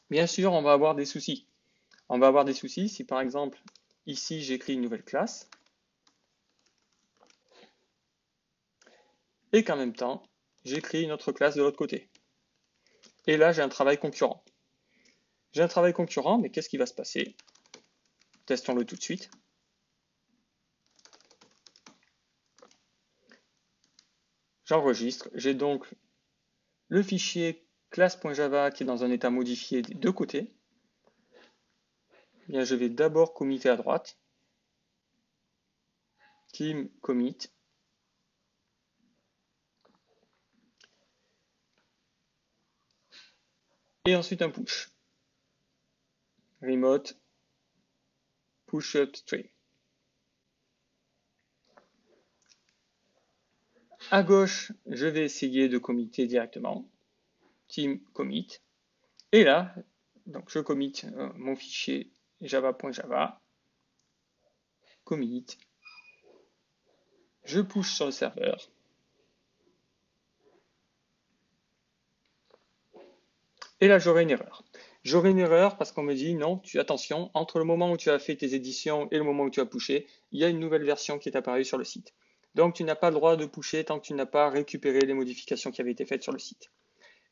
Bien sûr, on va avoir des soucis. On va avoir des soucis si par exemple, ici, j'écris une nouvelle classe et qu'en même temps, j'écris une autre classe de l'autre côté. Et là, j'ai un travail concurrent. J'ai un travail concurrent, mais qu'est-ce qui va se passer? Testons-le tout de suite. J'enregistre. J'ai donc le fichier classe.java qui est dans un état modifié des deux côtés. Bien, je vais d'abord committer à droite. Team commit. Et ensuite un push. Remote push upstream. À gauche, je vais essayer de committer directement. Team commit. Et là, donc je commit mon fichier java.java. Commit. Je push sur le serveur. Et là, j'aurai une erreur. J'aurai une erreur parce qu'on me dit non, attention, entre le moment où tu as fait tes éditions et le moment où tu as pushé, il y a une nouvelle version qui est apparue sur le site. Donc tu n'as pas le droit de pusher tant que tu n'as pas récupéré les modifications qui avaient été faites sur le site.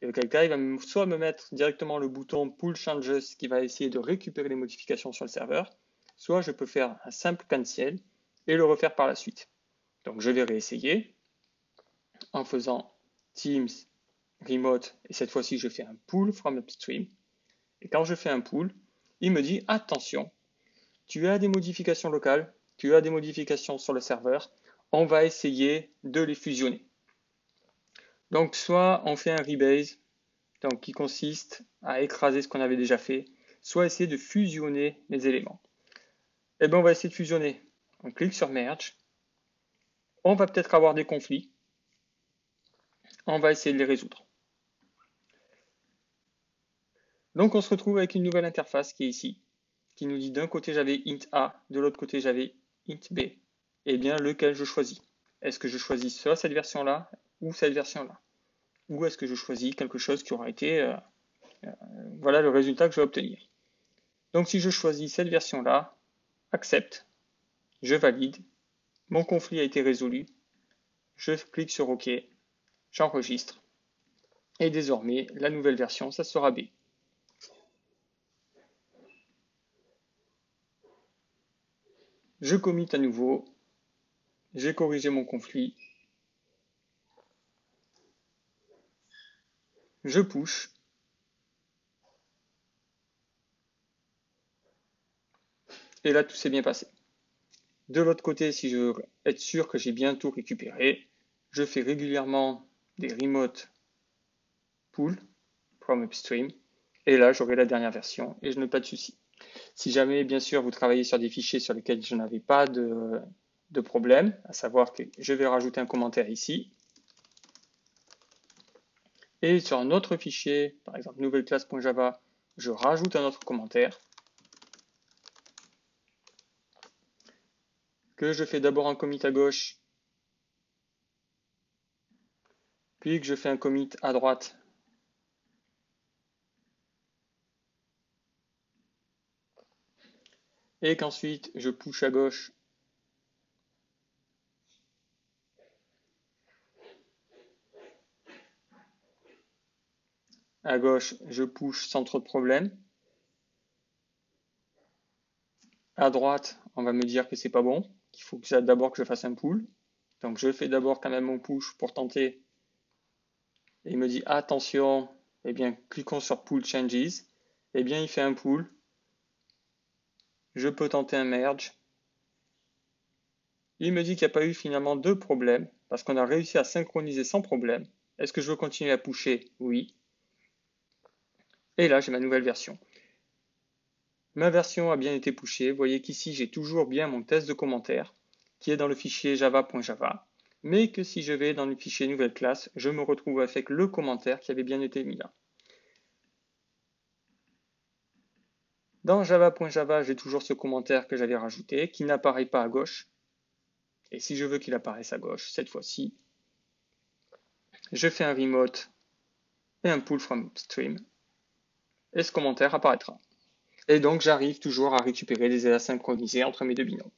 Et auquel cas, il va soit me mettre directement le bouton Pull Changes qui va essayer de récupérer les modifications sur le serveur, soit je peux faire un simple cancel et le refaire par la suite. Donc je vais réessayer en faisant Teams Remote et cette fois-ci je fais un pull from upstream. Et quand je fais un pull, il me dit attention, tu as des modifications locales, tu as des modifications sur le serveur, on va essayer de les fusionner. Donc soit on fait un rebase, donc qui consiste à écraser ce qu'on avait déjà fait, soit essayer de fusionner les éléments. Et bien on va essayer de fusionner. On clique sur merge, on va peut-être avoir des conflits, on va essayer de les résoudre. Donc on se retrouve avec une nouvelle interface qui est ici, qui nous dit d'un côté j'avais int A, de l'autre côté j'avais int B. Et bien lequel je choisis? Est-ce que je choisis soit cette version-là ou cette version-là? Ou est-ce que je choisis quelque chose qui aura été, voilà le résultat que je vais obtenir. Donc si je choisis cette version-là, accepte, je valide, mon conflit a été résolu, je clique sur OK, j'enregistre, et désormais la nouvelle version, ça sera B. Je commit à nouveau, j'ai corrigé mon conflit, je push, et là tout s'est bien passé. De l'autre côté, si je veux être sûr que j'ai bien tout récupéré, je fais régulièrement des remote pull from upstream, et là j'aurai la dernière version et je n'ai pas de souci. Si jamais, bien sûr, vous travaillez sur des fichiers sur lesquels je n'avais pas de problème, à savoir que je vais rajouter un commentaire ici, et sur un autre fichier, par exemple nouvelle classe.java, je rajoute un autre commentaire, que je fais d'abord un commit à gauche, puis que je fais un commit à droite, et qu'ensuite je push à gauche. À gauche, je push sans trop de problème. À droite, on va me dire que c'est pas bon, qu'il faut que d'abord que je fasse un pull. Donc je fais d'abord quand même mon push pour tenter. Et il me dit attention, eh bien cliquons sur pull changes. Eh bien il fait un pull. Je peux tenter un merge. Il me dit qu'il n'y a pas eu finalement de problème parce qu'on a réussi à synchroniser sans problème. Est-ce que je veux continuer à pusher? Oui. Et là j'ai ma nouvelle version. Ma version a bien été pushée. Vous voyez qu'ici j'ai toujours bien mon test de commentaire qui est dans le fichier java.java, mais que si je vais dans le fichier nouvelle classe, je me retrouve avec le commentaire qui avait bien été mis là. Dans java.java, j'ai toujours ce commentaire que j'avais rajouté, qui n'apparaît pas à gauche. Et si je veux qu'il apparaisse à gauche, cette fois-ci, je fais un remote et un pull from upstream. et ce commentaire apparaîtra. Et donc j'arrive toujours à récupérer les états synchronisés entre mes deux binômes.